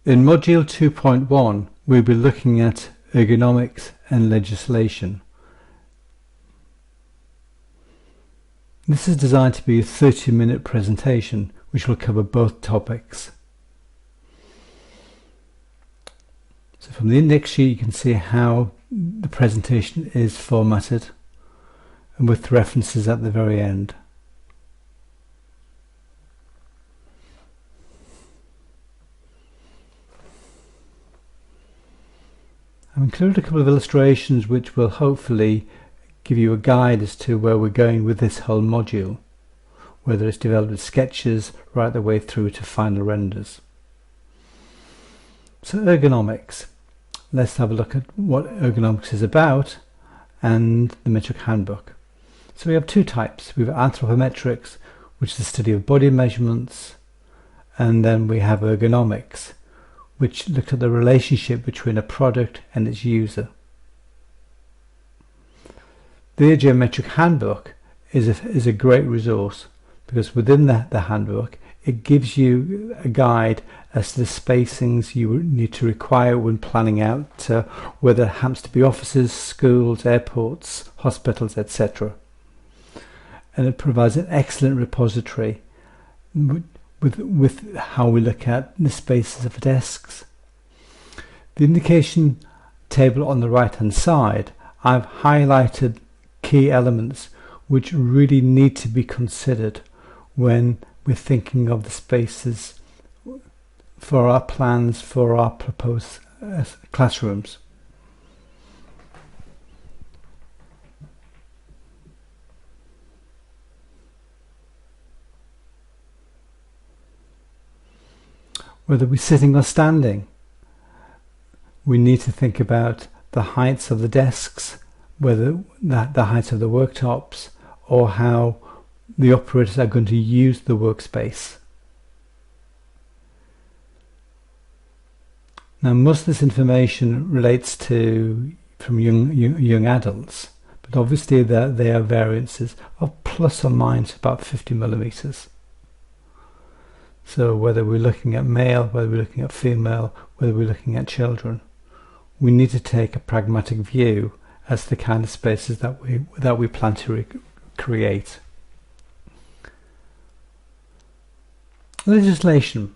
In Module 2.1, we'll be looking at ergonomics and legislation. This is designed to be a 30-minute presentation which will cover both topics. So from the index sheet you can see how the presentation is formatted, and with references at the very end. I've included a couple of illustrations which will hopefully give you a guide as to where we're going with this whole module, whether it's developed with sketches right the way through to final renders. So ergonomics. Let's have a look at what ergonomics is about and the metric handbook. So we have two types. We have anthropometrics, which is the study of body measurements, and then we have ergonomics, which looks at the relationship between a product and its user. The Geometric Handbook is a great resource, because within the handbook it gives you a guide as to the spacings you need to require when planning out whether it happens to be offices, schools, airports, hospitals, etc. And it provides an excellent repository with how we look at the spaces of desks. The indication table on the right hand side, I've highlighted key elements which really need to be considered when we're thinking of the spaces for our plans for our proposed classrooms. Whether we're sitting or standing, we need to think about the heights of the desks, whether the height of the worktops, or how the operators are going to use the workspace. Now, most of this information relates from young adults, but obviously they are variances of plus or minus about 50 millimeters. So whether we're looking at male, whether we're looking at female, whether we're looking at children, we need to take a pragmatic view as to the kind of spaces that we plan to create. Legislation.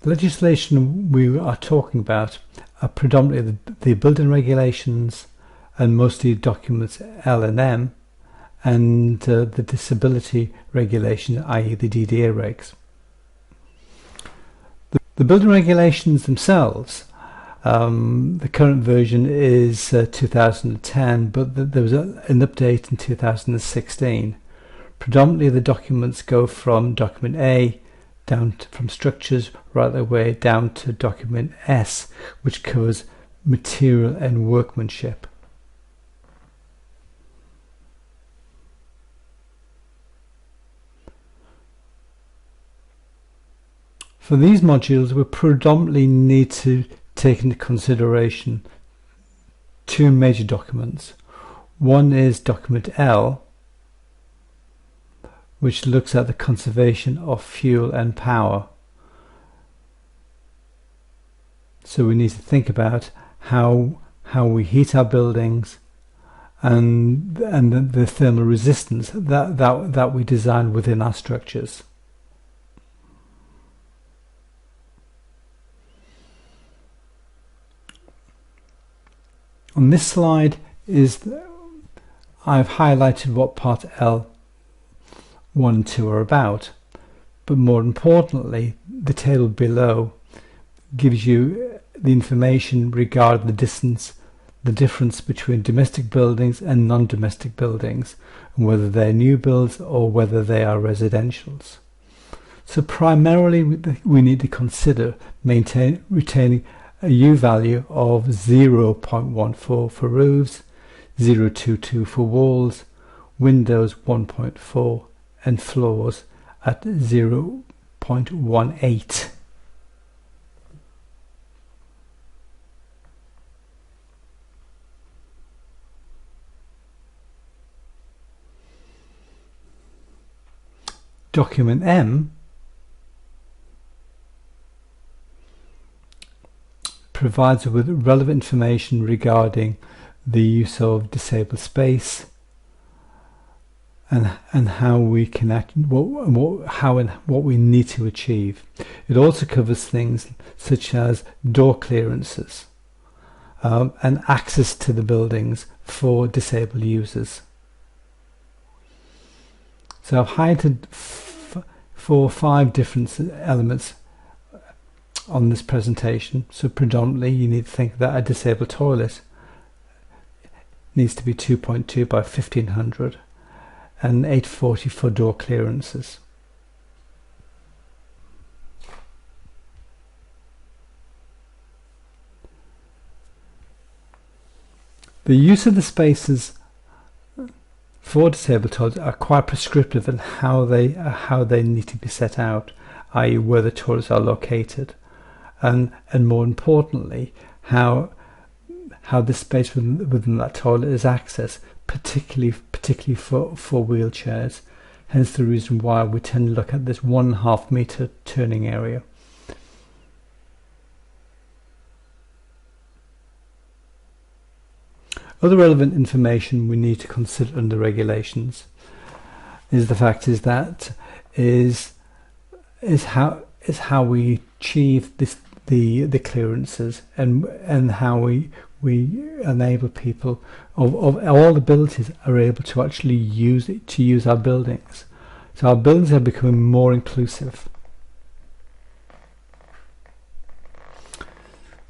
The legislation we are talking about are predominantly the building regulations and mostly documents L and M, and the disability regulation, i.e. the DDA regs. The building regulations themselves, the current version is 2010, but there was an update in 2016. Predominantly the documents go from document A from structures right the way down to document S, which covers material and workmanship. For these modules, we predominantly need to take into consideration two major documents. One is document L, which looks at the conservation of fuel and power. So we need to think about how we heat our buildings and the thermal resistance that we design within our structures. On this slide I've highlighted what part L1 and 2 are about, but more importantly, the table below gives you the information regarding the difference between domestic buildings and non-domestic buildings, and whether they're new builds or whether they are residentials. So primarily we need to consider retaining a U value of 0.14 for roofs, 0.22 for walls, windows 1.4, and floors at 0.18. Document M provides us with relevant information regarding the use of disabled space and how we can act, what we need to achieve. It also covers things such as door clearances and access to the buildings for disabled users. So I've highlighted 5 different elements on this presentation. So predominantly you need to think that a disabled toilet needs to be 2.2 by 1500 and 840 for door clearances. The use of the spaces for disabled toilets are quite prescriptive in how they need to be set out, i.e. where the toilets are located, and more importantly how the space within that toilet is accessed, particularly for wheelchairs. Hence the reason why we tend to look at this 1.5 meter turning area. Other relevant information we need to consider under regulations is how we achieve the clearances and how we enable people of all abilities are able to actually use our buildings. So our buildings are becoming more inclusive.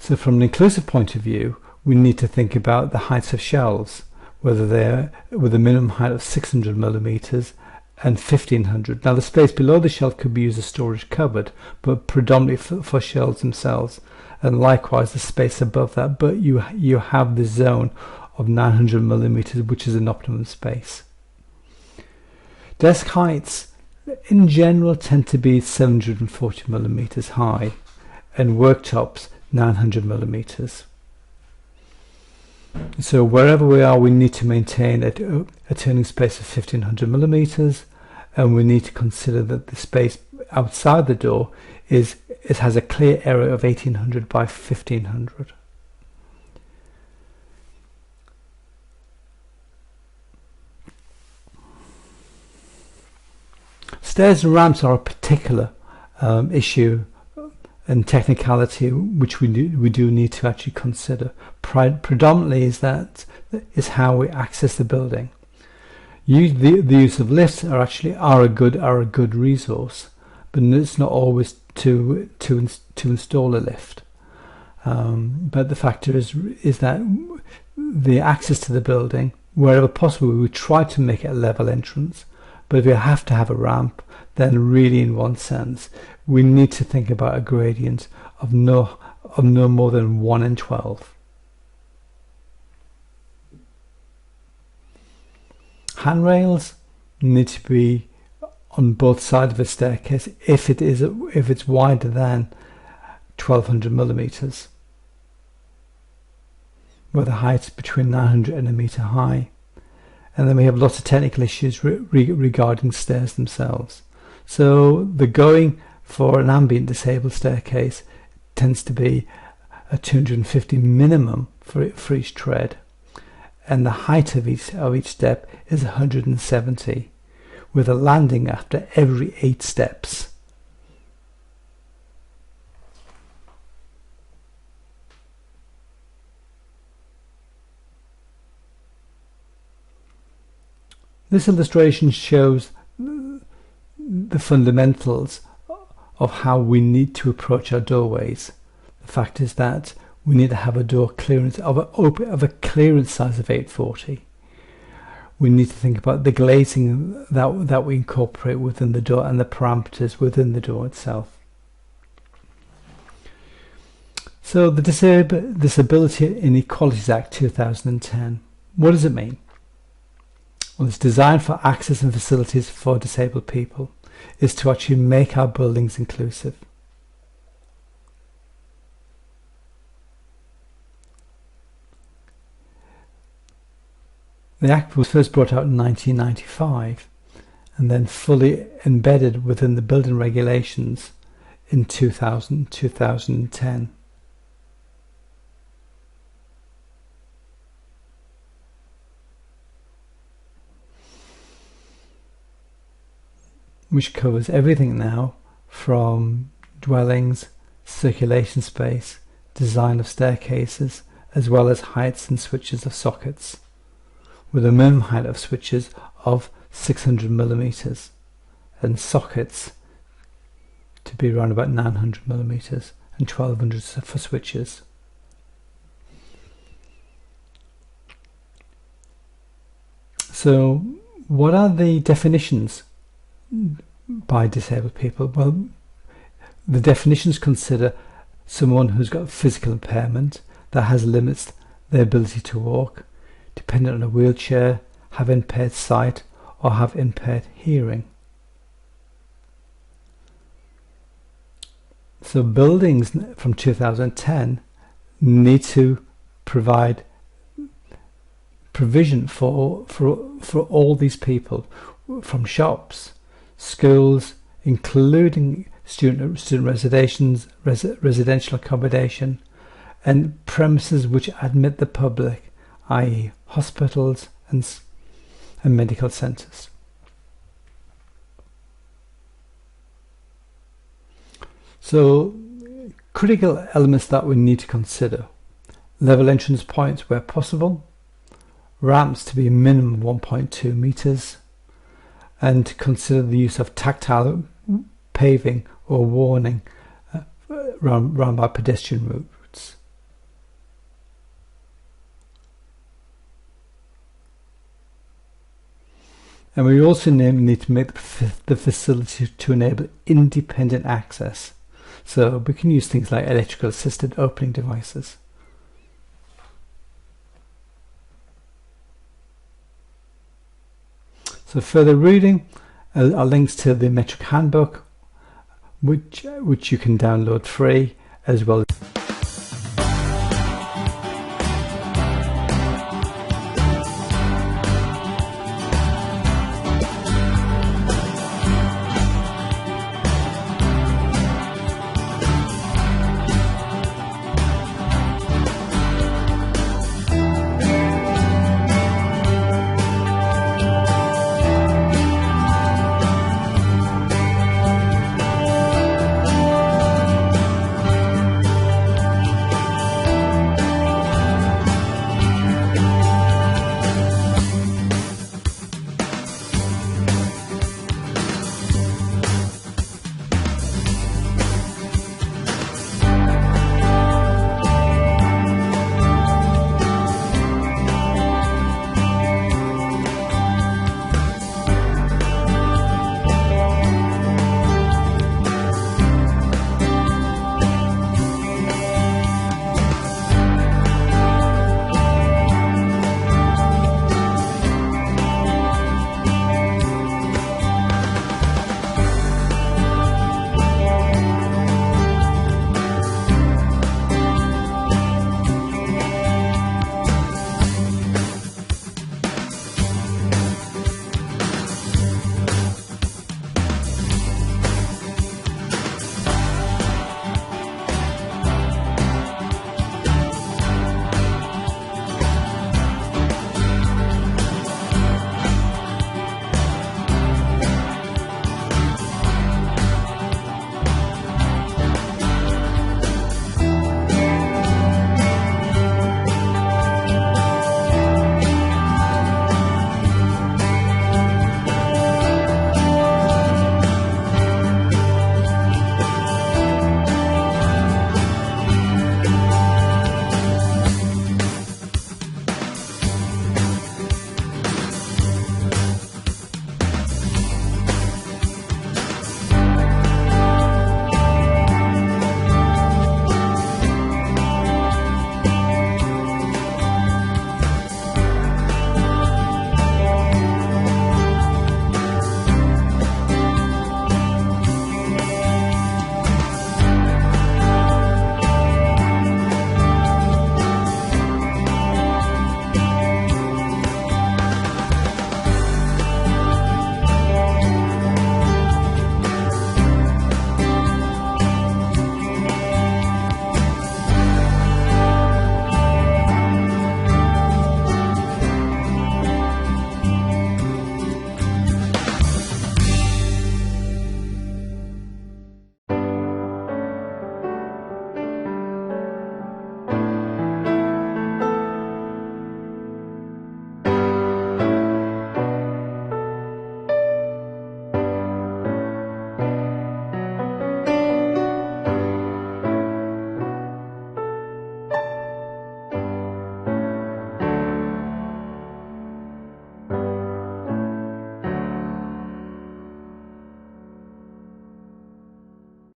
So from an inclusive point of view, we need to think about the heights of shelves, whether they're with a minimum height of 600 millimeters and 1500. Now the space below the shelf could be used as a storage cupboard, but predominantly for shelves themselves, and likewise the space above that, but you have the zone of 900 millimeters, which is an optimum space. Desk heights in general tend to be 740 millimeters high, and worktops 900 millimeters. So wherever we are, we need to maintain a turning space of 1500 millimeters, and we need to consider that the space outside the door has a clear area of 1800 by 1500. Stairs and ramps are a particular issue and technicality which we do need to actually consider. Predominantly is how we access the building. The use of lifts are a good resource, but it's not always to install a lift. But the factor is that the access to the building, wherever possible, we try to make it a level entrance. But if you have to have a ramp, then really in one sense we need to think about a gradient of no more than 1 in 12. Handrails need to be on both sides of a staircase if it's wider than 1200 millimeters, where the height is between 900 and a meter high. And then we have lots of technical issues regarding stairs themselves. So the going for an ambient disabled staircase tends to be a 250 minimum for each tread, and the height of each step is 170, with a landing after every 8 steps. This illustration shows the fundamentals of how we need to approach our doorways. The fact is that we need to have a door clearance of a clearance size of 840. We need to think about the glazing that we incorporate within the door and the parameters within the door itself. So the Disability Inequalities Act 2010, what does it mean? Well, it's designed for access and facilities for disabled people. Is to actually make our buildings inclusive. The Act was first brought out in 1995 and then fully embedded within the building regulations in 2010. which covers everything now from dwellings, circulation space, design of staircases, as well as heights and switches of sockets, with a minimum height of switches of 600 millimeters and sockets to be around about 900 millimeters and 1200 for switches. So what are the definitions by disabled people? Well, the definitions consider someone who's got physical impairment that has limits their ability to walk, dependent on a wheelchair, have impaired sight, or have impaired hearing. So buildings from 2010 need to provide provision for all these people, from shops, schools, including student residential accommodation, and premises which admit the public, i.e. hospitals and medical centres. So critical elements that we need to consider: level entrance points where possible, ramps to be a minimum of 1.2 meters, and consider the use of tactile paving or warning round by pedestrian routes. And we also need to make the facility to enable independent access. So we can use things like electrical assisted opening devices. So further reading are links to the Metric Handbook, which you can download free, as well